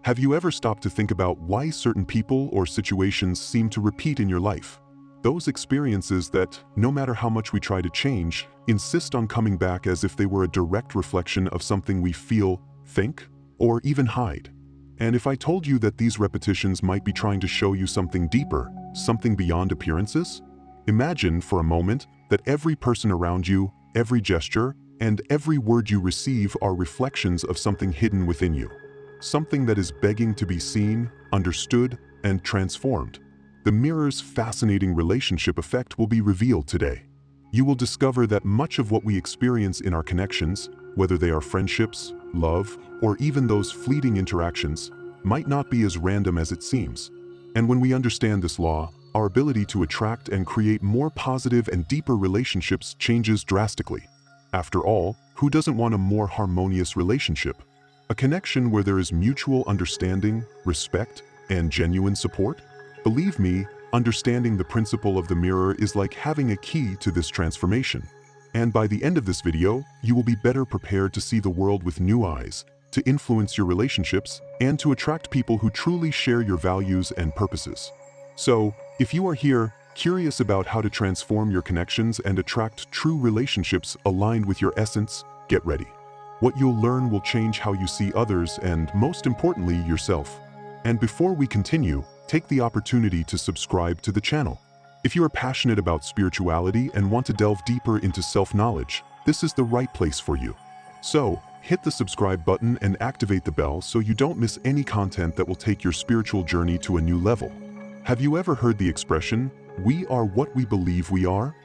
Have you ever stopped to think about why certain people or situations seem to repeat in your life? Those experiences that, no matter how much we try to change, insist on coming back as if they were a direct reflection of something we feel, think, or even hide. And if I told you that these repetitions might be trying to show you something deeper, something beyond appearances? Imagine for a moment that every person around you, every gesture, and every word you receive are reflections of something hidden within you. Something that is begging to be seen, understood, and transformed. The mirror's fascinating relationship effect will be revealed today. You will discover that much of what we experience in our connections, whether they are friendships, love, or even those fleeting interactions, might not be as random as it seems. And when we understand this law, our ability to attract and create more positive and deeper relationships changes drastically. After all, who doesn't want a more harmonious relationship? A connection where there is mutual understanding, respect, and genuine support? Believe me, understanding the principle of the mirror is like having a key to this transformation. And by the end of this video, you will be better prepared to see the world with new eyes, to influence your relationships, and to attract people who truly share your values and purposes. So, if you are here, curious about how to transform your connections and attract true relationships aligned with your essence, get ready. What you'll learn will change how you see others and, most importantly, yourself. And before we continue, take the opportunity to subscribe to the channel. If you are passionate about spirituality and want to delve deeper into self-knowledge, this is the right place for you. So, hit the subscribe button and activate the bell so you don't miss any content that will take your spiritual journey to a new level. Have you ever heard the expression, "We are what we believe we are"?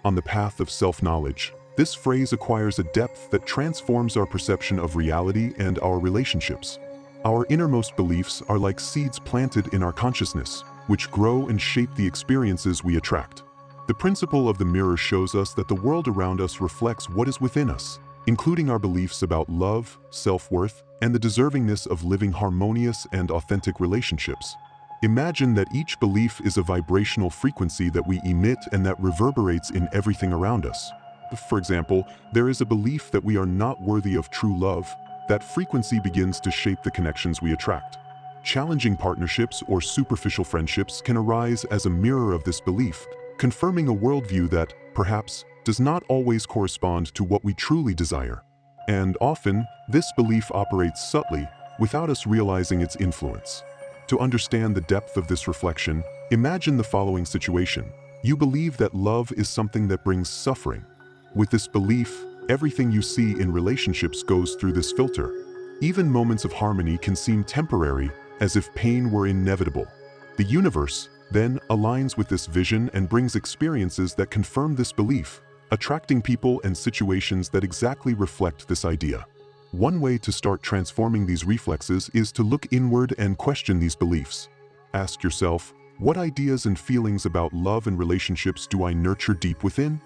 On the path of self-knowledge, this phrase acquires a depth that transforms our perception of reality and our relationships. Our innermost beliefs are like seeds planted in our consciousness, which grow and shape the experiences we attract. The principle of the mirror shows us that the world around us reflects what is within us, including our beliefs about love, self-worth, and the deservingness of living harmonious and authentic relationships. Imagine that each belief is a vibrational frequency that we emit and that reverberates in everything around us. For example, there is a belief that we are not worthy of true love. That frequency begins to shape the connections we attract. Challenging partnerships or superficial friendships can arise as a mirror of this belief, confirming a worldview that, perhaps, does not always correspond to what we truly desire. And often, this belief operates subtly, without us realizing its influence. To understand the depth of this reflection, imagine the following situation. You believe that love is something that brings suffering. With this belief, everything you see in relationships goes through this filter. Even moments of harmony can seem temporary, as if pain were inevitable. The universe, then, aligns with this vision and brings experiences that confirm this belief, attracting people and situations that exactly reflect this idea. One way to start transforming these reflexes is to look inward and question these beliefs. Ask yourself, what ideas and feelings about love and relationships do I nurture deep within?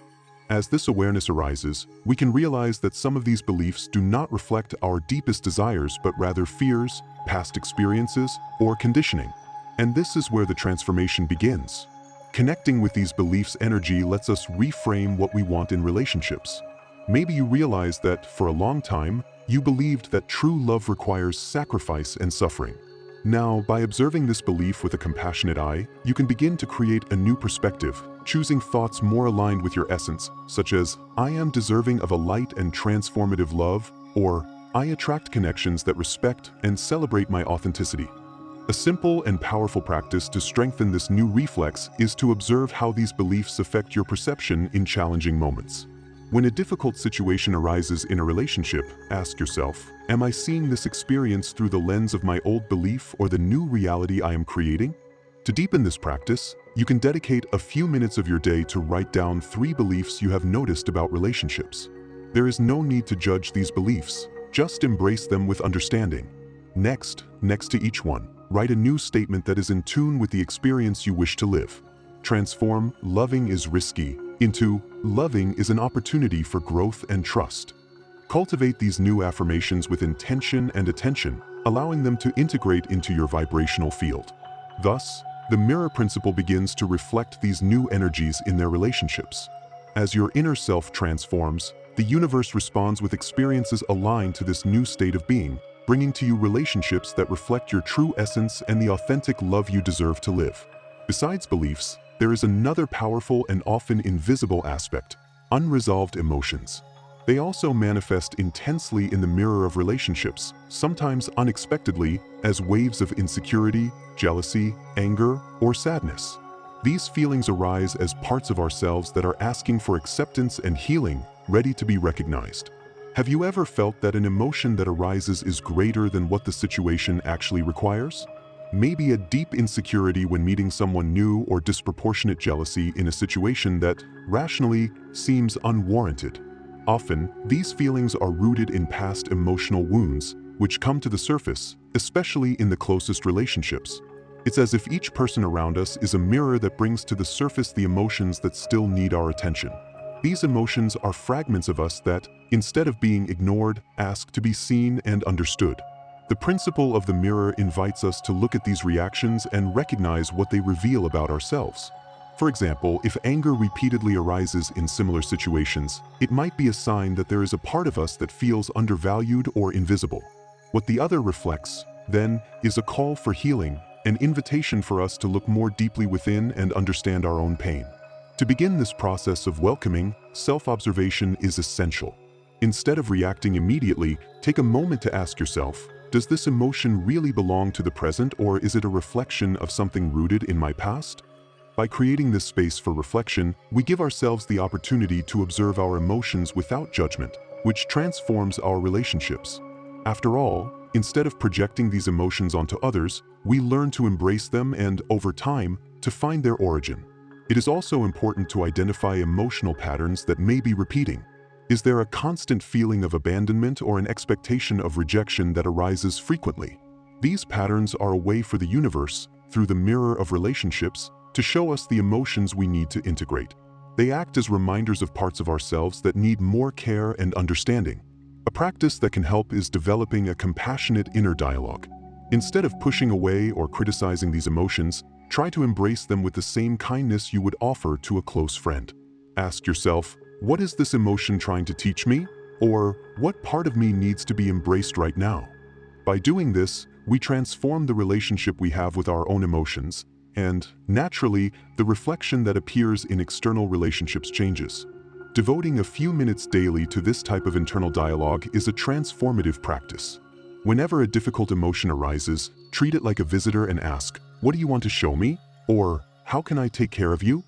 As this awareness arises, we can realize that some of these beliefs do not reflect our deepest desires but rather fears, past experiences, or conditioning. And this is where the transformation begins. Connecting with these beliefs' energy lets us reframe what we want in relationships. Maybe you realize that, for a long time, you believed that true love requires sacrifice and suffering. Now, by observing this belief with a compassionate eye, you can begin to create a new perspective, choosing thoughts more aligned with your essence, such as, "I am deserving of a light and transformative love," or "I attract connections that respect and celebrate my authenticity." A simple and powerful practice to strengthen this new reflex is to observe how these beliefs affect your perception in challenging moments. When a difficult situation arises in a relationship, ask yourself, am I seeing this experience through the lens of my old belief or the new reality I am creating? To deepen this practice, you can dedicate a few minutes of your day to write down 3 beliefs you have noticed about relationships. There is no need to judge these beliefs, just embrace them with understanding. Next to each one, write a new statement that is in tune with the experience you wish to live. Transform "loving is risky" into "loving is an opportunity for growth and trust." Cultivate these new affirmations with intention and attention, allowing them to integrate into your vibrational field. Thus, the mirror principle begins to reflect these new energies in their relationships. As your inner self transforms, the universe responds with experiences aligned to this new state of being, bringing to you relationships that reflect your true essence and the authentic love you deserve to live. Besides beliefs, there is another powerful and often invisible aspect: unresolved emotions. They also manifest intensely in the mirror of relationships, sometimes unexpectedly, as waves of insecurity, jealousy, anger, or sadness. These feelings arise as parts of ourselves that are asking for acceptance and healing, ready to be recognized. Have you ever felt that an emotion that arises is greater than what the situation actually requires? Maybe a deep insecurity when meeting someone new, or disproportionate jealousy in a situation that, rationally, seems unwarranted. Often, these feelings are rooted in past emotional wounds, which come to the surface, especially in the closest relationships. It's as if each person around us is a mirror that brings to the surface the emotions that still need our attention. These emotions are fragments of us that, instead of being ignored, ask to be seen and understood. The principle of the mirror invites us to look at these reactions and recognize what they reveal about ourselves. For example, if anger repeatedly arises in similar situations, it might be a sign that there is a part of us that feels undervalued or invisible. What the other reflects, then, is a call for healing, an invitation for us to look more deeply within and understand our own pain. To begin this process of welcoming, self-observation is essential. Instead of reacting immediately, take a moment to ask yourself, does this emotion really belong to the present, or is it a reflection of something rooted in my past? By creating this space for reflection, we give ourselves the opportunity to observe our emotions without judgment, which transforms our relationships. After all, instead of projecting these emotions onto others, we learn to embrace them and, over time, to find their origin. It is also important to identify emotional patterns that may be repeating. Is there a constant feeling of abandonment or an expectation of rejection that arises frequently? These patterns are a way for the universe, through the mirror of relationships, to show us the emotions we need to integrate. They act as reminders of parts of ourselves that need more care and understanding. A practice that can help is developing a compassionate inner dialogue. Instead of pushing away or criticizing these emotions, try to embrace them with the same kindness you would offer to a close friend. Ask yourself, what is this emotion trying to teach me? Or, what part of me needs to be embraced right now? By doing this, we transform the relationship we have with our own emotions, and, naturally, the reflection that appears in external relationships changes. Devoting a few minutes daily to this type of internal dialogue is a transformative practice. Whenever a difficult emotion arises, treat it like a visitor and ask, "What do you want to show me?" Or, "How can I take care of you?"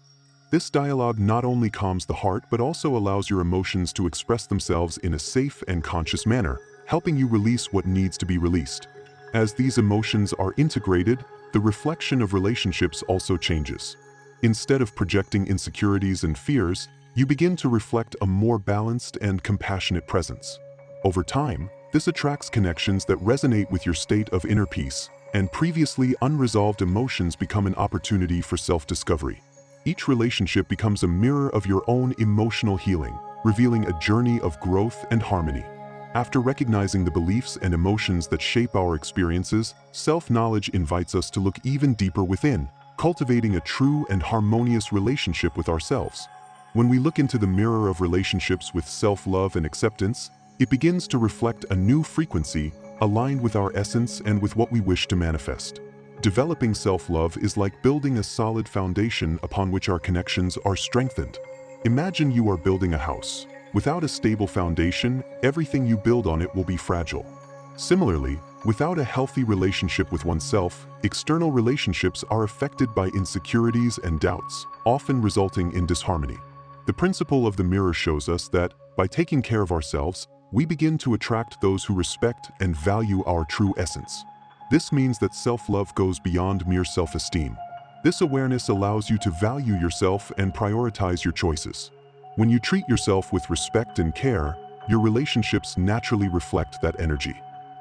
This dialogue not only calms the heart but also allows your emotions to express themselves in a safe and conscious manner, helping you release what needs to be released. As these emotions are integrated, the reflection of relationships also changes. Instead of projecting insecurities and fears, you begin to reflect a more balanced and compassionate presence. Over time, this attracts connections that resonate with your state of inner peace, and previously unresolved emotions become an opportunity for self-discovery. Each relationship becomes a mirror of your own emotional healing, revealing a journey of growth and harmony. After recognizing the beliefs and emotions that shape our experiences, self-knowledge invites us to look even deeper within, cultivating a true and harmonious relationship with ourselves. When we look into the mirror of relationships with self-love and acceptance, it begins to reflect a new frequency, aligned with our essence and with what we wish to manifest. Developing self-love is like building a solid foundation upon which our connections are strengthened. Imagine you are building a house. Without a stable foundation, everything you build on it will be fragile. Similarly, without a healthy relationship with oneself, external relationships are affected by insecurities and doubts, often resulting in disharmony. The principle of the mirror shows us that, by taking care of ourselves, we begin to attract those who respect and value our true essence. This means that self-love goes beyond mere self-esteem. This awareness allows you to value yourself and prioritize your choices. When you treat yourself with respect and care, your relationships naturally reflect that energy.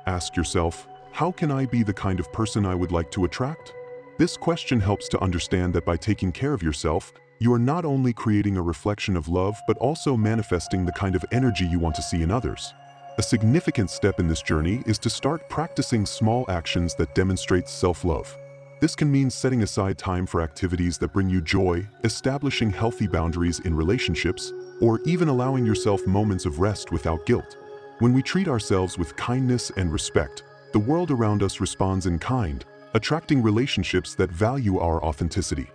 Ask yourself, how can I be the kind of person I would like to attract? This question helps to understand that by taking care of yourself, you are not only creating a reflection of love but also manifesting the kind of energy you want to see in others. A significant step in this journey is to start practicing small actions that demonstrate self-love. This can mean setting aside time for activities that bring you joy, establishing healthy boundaries in relationships, or even allowing yourself moments of rest without guilt. When we treat ourselves with kindness and respect, the world around us responds in kind, attracting relationships that value our authenticity.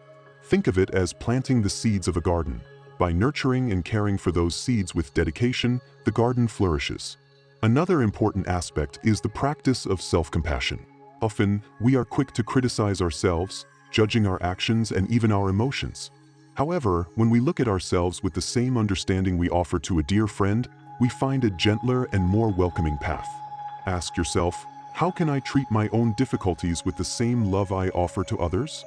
Think of it as planting the seeds of a garden. By nurturing and caring for those seeds with dedication, the garden flourishes. Another important aspect is the practice of self-compassion. Often, we are quick to criticize ourselves, judging our actions and even our emotions. However, when we look at ourselves with the same understanding we offer to a dear friend, we find a gentler and more welcoming path. Ask yourself, how can I treat my own difficulties with the same love I offer to others?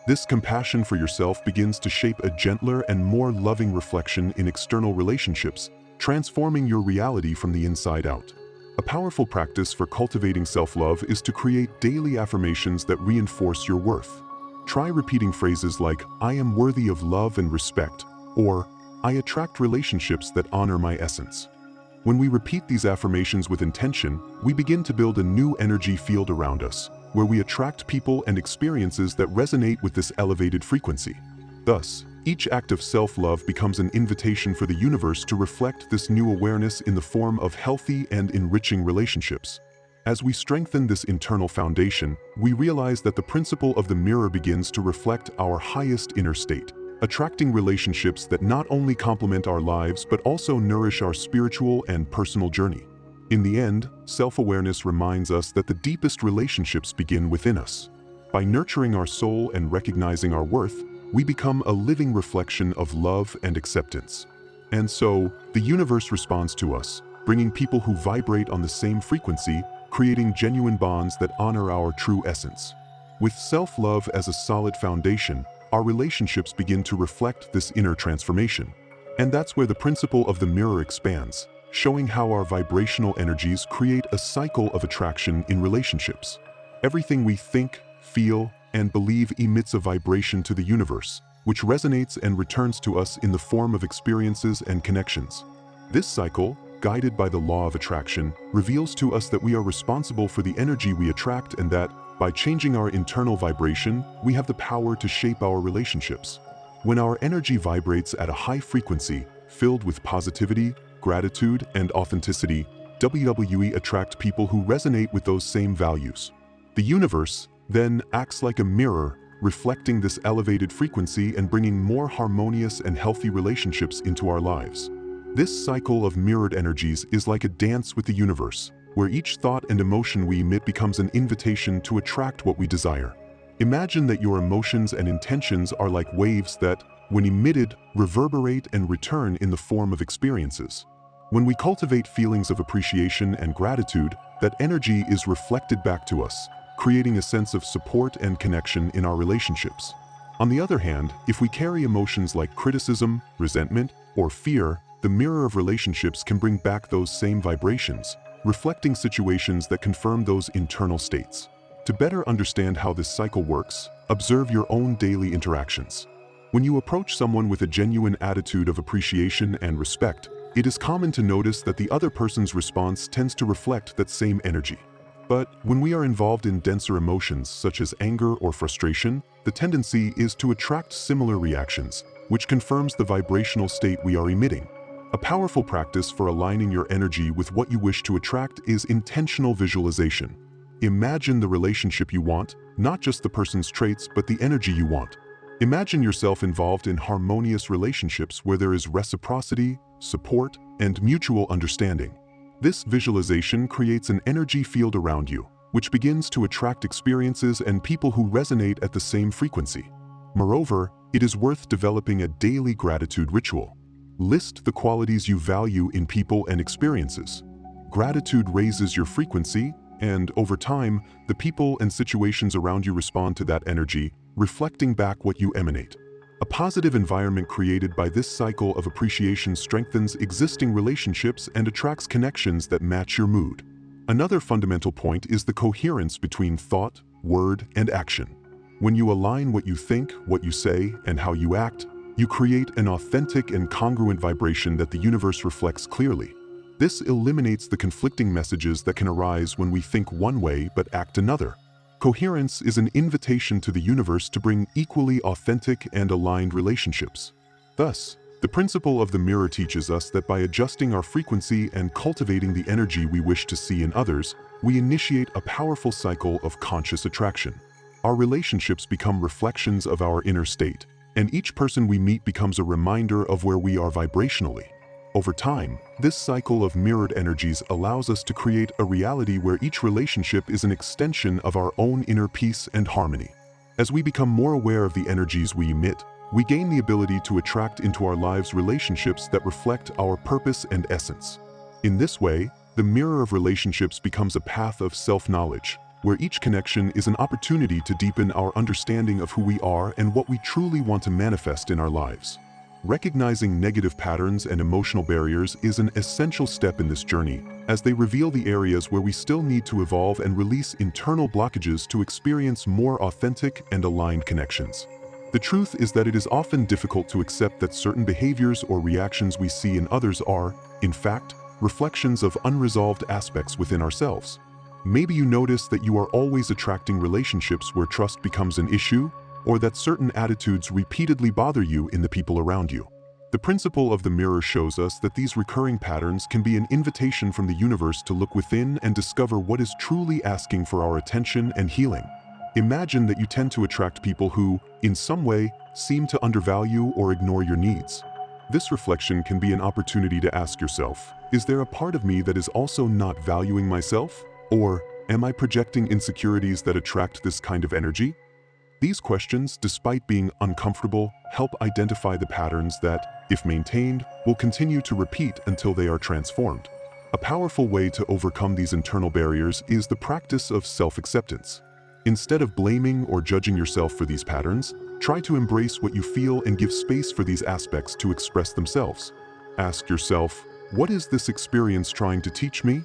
This compassion for yourself begins to shape a gentler and more loving reflection in external relationships, transforming your reality from the inside out. A powerful practice for cultivating self-love is to create daily affirmations that reinforce your worth. Try repeating phrases like, "I am worthy of love and respect," or "I attract relationships that honor my essence." When we repeat these affirmations with intention, we begin to build a new energy field around us, where we attract people and experiences that resonate with this elevated frequency. Thus, each act of self-love becomes an invitation for the universe to reflect this new awareness in the form of healthy and enriching relationships. As we strengthen this internal foundation, we realize that the principle of the mirror begins to reflect our highest inner state, attracting relationships that not only complement our lives but also nourish our spiritual and personal journey. In the end, self-awareness reminds us that the deepest relationships begin within us. By nurturing our soul and recognizing our worth, we become a living reflection of love and acceptance. And so, the universe responds to us, bringing people who vibrate on the same frequency, creating genuine bonds that honor our true essence. With self-love as a solid foundation, our relationships begin to reflect this inner transformation. And that's where the principle of the mirror expands, showing how our vibrational energies create a cycle of attraction in relationships. Everything we think, feel, and believe emits a vibration to the universe, which resonates and returns to us in the form of experiences and connections. This cycle, guided by the law of attraction, reveals to us that we are responsible for the energy we attract and that, by changing our internal vibration, we have the power to shape our relationships. When our energy vibrates at a high frequency, filled with positivity, gratitude, and authenticity, we attract people who resonate with those same values. The universe, then, acts like a mirror, reflecting this elevated frequency and bringing more harmonious and healthy relationships into our lives. This cycle of mirrored energies is like a dance with the universe, where each thought and emotion we emit becomes an invitation to attract what we desire. Imagine that your emotions and intentions are like waves that, when emitted, reverberate and return in the form of experiences. When we cultivate feelings of appreciation and gratitude, that energy is reflected back to us, creating a sense of support and connection in our relationships. On the other hand, if we carry emotions like criticism, resentment, or fear, the mirror of relationships can bring back those same vibrations, reflecting situations that confirm those internal states. To better understand how this cycle works, observe your own daily interactions. When you approach someone with a genuine attitude of appreciation and respect, it is common to notice that the other person's response tends to reflect that same energy. But when we are involved in denser emotions such as anger or frustration, the tendency is to attract similar reactions, which confirms the vibrational state we are emitting. A powerful practice for aligning your energy with what you wish to attract is intentional visualization. Imagine the relationship you want, not just the person's traits, but the energy you want. Imagine yourself involved in harmonious relationships where there is reciprocity, support, and mutual understanding. This visualization creates an energy field around you, which begins to attract experiences and people who resonate at the same frequency. Moreover, it is worth developing a daily gratitude ritual. List the qualities you value in people and experiences. Gratitude raises your frequency, and over time, the people and situations around you respond to that energy, reflecting back what you emanate. A positive environment created by this cycle of appreciation strengthens existing relationships and attracts connections that match your mood. Another fundamental point is the coherence between thought, word, and action. When you align what you think, what you say, and how you act, you create an authentic and congruent vibration that the universe reflects clearly. This eliminates the conflicting messages that can arise when we think one way but act another. Coherence is an invitation to the universe to bring equally authentic and aligned relationships. Thus, the principle of the mirror teaches us that by adjusting our frequency and cultivating the energy we wish to see in others, we initiate a powerful cycle of conscious attraction. Our relationships become reflections of our inner state, and each person we meet becomes a reminder of where we are vibrationally. Over time, this cycle of mirrored energies allows us to create a reality where each relationship is an extension of our own inner peace and harmony. As we become more aware of the energies we emit, we gain the ability to attract into our lives relationships that reflect our purpose and essence. In this way, the mirror of relationships becomes a path of self-knowledge, where each connection is an opportunity to deepen our understanding of who we are and what we truly want to manifest in our lives. Recognizing negative patterns and emotional barriers is an essential step in this journey, as they reveal the areas where we still need to evolve and release internal blockages to experience more authentic and aligned connections. The truth is that it is often difficult to accept that certain behaviors or reactions we see in others are, in fact, reflections of unresolved aspects within ourselves. Maybe you notice that you are always attracting relationships where trust becomes an issue, or that certain attitudes repeatedly bother you in the people around you. The principle of the mirror shows us that these recurring patterns can be an invitation from the universe to look within and discover what is truly asking for our attention and healing. Imagine that you tend to attract people who, in some way, seem to undervalue or ignore your needs. This reflection can be an opportunity to ask yourself, is there a part of me that is also not valuing myself? Or am I projecting insecurities that attract this kind of energy? These questions, despite being uncomfortable, help identify the patterns that, if maintained, will continue to repeat until they are transformed. A powerful way to overcome these internal barriers is the practice of self-acceptance. Instead of blaming or judging yourself for these patterns, try to embrace what you feel and give space for these aspects to express themselves. Ask yourself, what is this experience trying to teach me?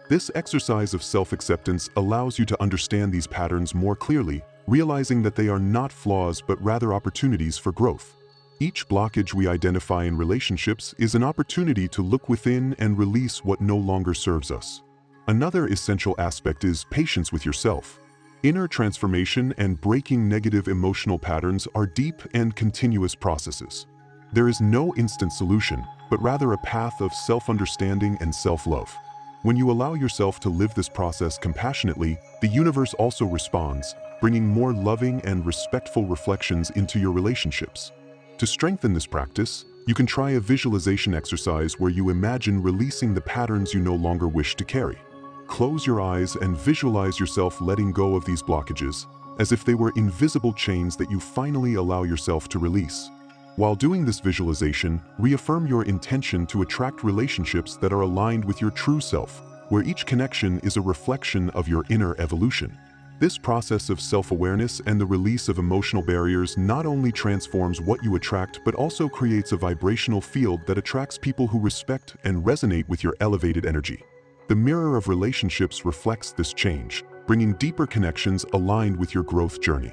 This exercise of self-acceptance allows you to understand these patterns more clearly, realizing that they are not flaws but rather opportunities for growth. Each blockage we identify in relationships is an opportunity to look within and release what no longer serves us. Another essential aspect is patience with yourself. Inner transformation and breaking negative emotional patterns are deep and continuous processes. There is no instant solution, but rather a path of self-understanding and self-love. When you allow yourself to live this process compassionately, the universe also responds, bringing more loving and respectful reflections into your relationships. To strengthen this practice, you can try a visualization exercise where you imagine releasing the patterns you no longer wish to carry. Close your eyes and visualize yourself letting go of these blockages, as if they were invisible chains that you finally allow yourself to release. While doing this visualization, reaffirm your intention to attract relationships that are aligned with your true self, where each connection is a reflection of your inner evolution. This process of self-awareness and the release of emotional barriers not only transforms what you attract but also creates a vibrational field that attracts people who respect and resonate with your elevated energy. The mirror of relationships reflects this change, bringing deeper connections aligned with your growth journey.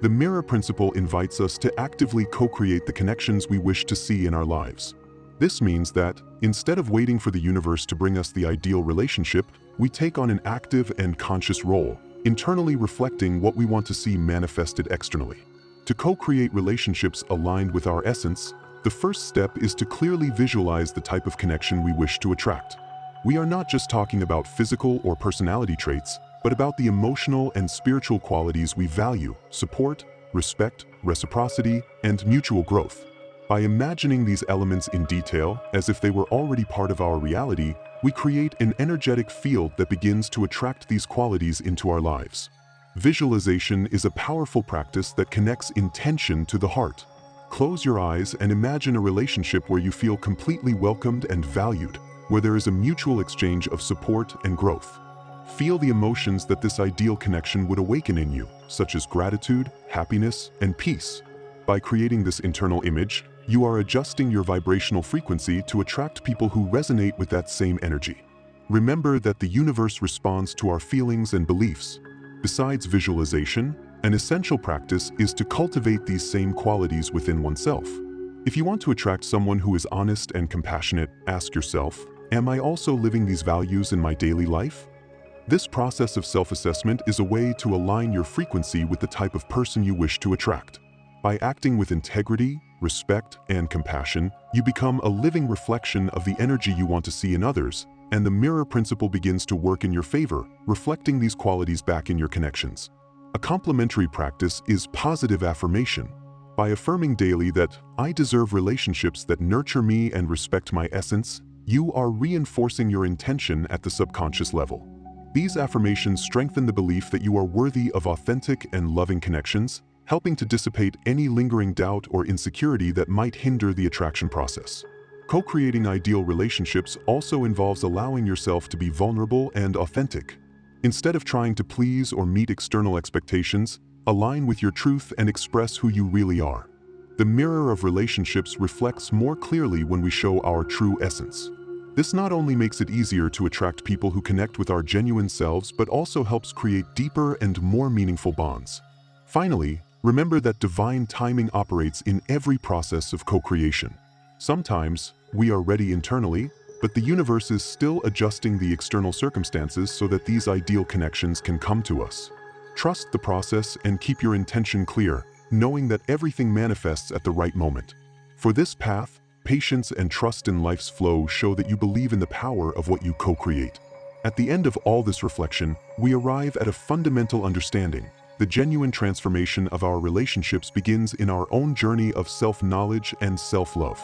The mirror principle invites us to actively co-create the connections we wish to see in our lives. This means that, instead of waiting for the universe to bring us the ideal relationship, we take on an active and conscious role, internally reflecting what we want to see manifested externally. To co-create relationships aligned with our essence, the first step is to clearly visualize the type of connection we wish to attract. We are not just talking about physical or personality traits, but about the emotional and spiritual qualities we value: support, respect, reciprocity, and mutual growth. By imagining these elements in detail, as if they were already part of our reality, we create an energetic field that begins to attract these qualities into our lives. Visualization is a powerful practice that connects intention to the heart. Close your eyes and imagine a relationship where you feel completely welcomed and valued, where there is a mutual exchange of support and growth. Feel the emotions that this ideal connection would awaken in you, such as gratitude, happiness, and peace. By creating this internal image, you are adjusting your vibrational frequency to attract people who resonate with that same energy. Remember that the universe responds to our feelings and beliefs. Besides visualization, an essential practice is to cultivate these same qualities within oneself. If you want to attract someone who is honest and compassionate, ask yourself, am I also living these values in my daily life? This process of self-assessment is a way to align your frequency with the type of person you wish to attract. By acting with integrity, respect, and compassion, you become a living reflection of the energy you want to see in others, and the mirror principle begins to work in your favor, reflecting these qualities back in your connections. A complementary practice is positive affirmation. By affirming daily that I deserve relationships that nurture me and respect my essence, you are reinforcing your intention at the subconscious level. These affirmations strengthen the belief that you are worthy of authentic and loving connections, helping to dissipate any lingering doubt or insecurity that might hinder the attraction process. Co-creating ideal relationships also involves allowing yourself to be vulnerable and authentic. Instead of trying to please or meet external expectations, align with your truth and express who you really are. The mirror of relationships reflects more clearly when we show our true essence. This not only makes it easier to attract people who connect with our genuine selves, but also helps create deeper and more meaningful bonds. Finally, remember that divine timing operates in every process of co-creation. Sometimes, we are ready internally, but the universe is still adjusting the external circumstances so that these ideal connections can come to us. Trust the process and keep your intention clear, knowing that everything manifests at the right moment. For this path, patience and trust in life's flow show that you believe in the power of what you co-create. At the end of all this reflection, we arrive at a fundamental understanding. The genuine transformation of our relationships begins in our own journey of self-knowledge and self-love.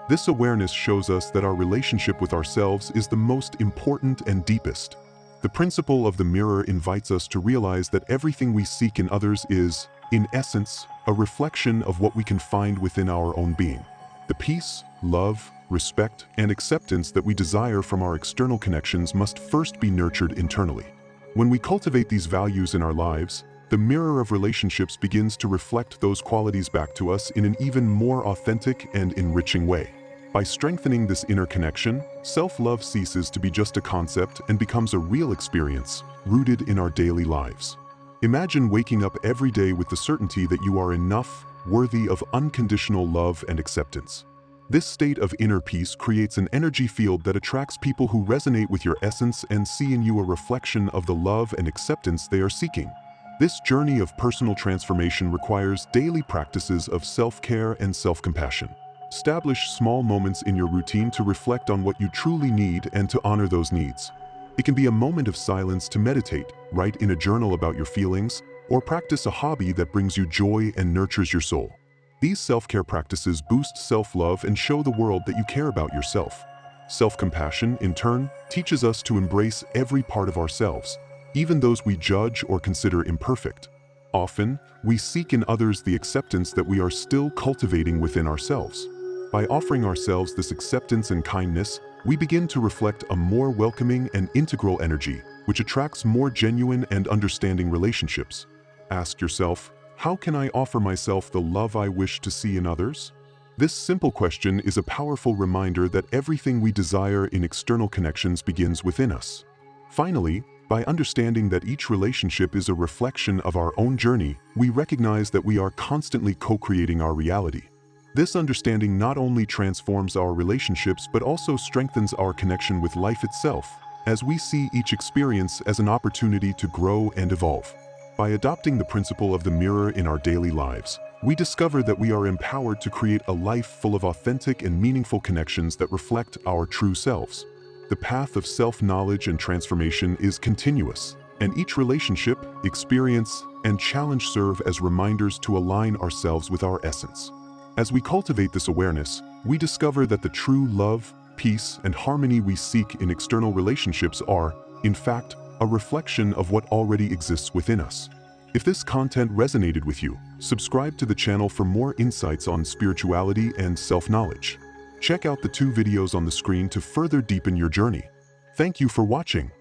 This awareness shows us that our relationship with ourselves is the most important and deepest. The principle of the mirror invites us to realize that everything we seek in others is, in essence, a reflection of what we can find within our own being. The peace, love, respect, and acceptance that we desire from our external connections must first be nurtured internally. When we cultivate these values in our lives, the mirror of relationships begins to reflect those qualities back to us in an even more authentic and enriching way. By strengthening this inner connection, self-love ceases to be just a concept and becomes a real experience, rooted in our daily lives. Imagine waking up every day with the certainty that you are enough, worthy of unconditional love and acceptance. This state of inner peace creates an energy field that attracts people who resonate with your essence and see in you a reflection of the love and acceptance they are seeking. This journey of personal transformation requires daily practices of self-care and self-compassion. Establish small moments in your routine to reflect on what you truly need and to honor those needs. It can be a moment of silence to meditate, write in a journal about your feelings, or practice a hobby that brings you joy and nurtures your soul. These self-care practices boost self-love and show the world that you care about yourself. Self-compassion, in turn, teaches us to embrace every part of ourselves, even those we judge or consider imperfect. Often, we seek in others the acceptance that we are still cultivating within ourselves. By offering ourselves this acceptance and kindness, we begin to reflect a more welcoming and integral energy, which attracts more genuine and understanding relationships. Ask yourself, how can I offer myself the love I wish to see in others? This simple question is a powerful reminder that everything we desire in external connections begins within us. Finally, by understanding that each relationship is a reflection of our own journey, we recognize that we are constantly co-creating our reality. This understanding not only transforms our relationships but also strengthens our connection with life itself, as we see each experience as an opportunity to grow and evolve. By adopting the principle of the mirror in our daily lives, we discover that we are empowered to create a life full of authentic and meaningful connections that reflect our true selves. The path of self-knowledge and transformation is continuous, and each relationship, experience, and challenge serve as reminders to align ourselves with our essence. As we cultivate this awareness, we discover that the true love, peace, and harmony we seek in external relationships are, in fact, a reflection of what already exists within us. If this content resonated with you, subscribe to the channel for more insights on spirituality and self-knowledge. Check out the 2 videos on the screen to further deepen your journey. Thank you for watching.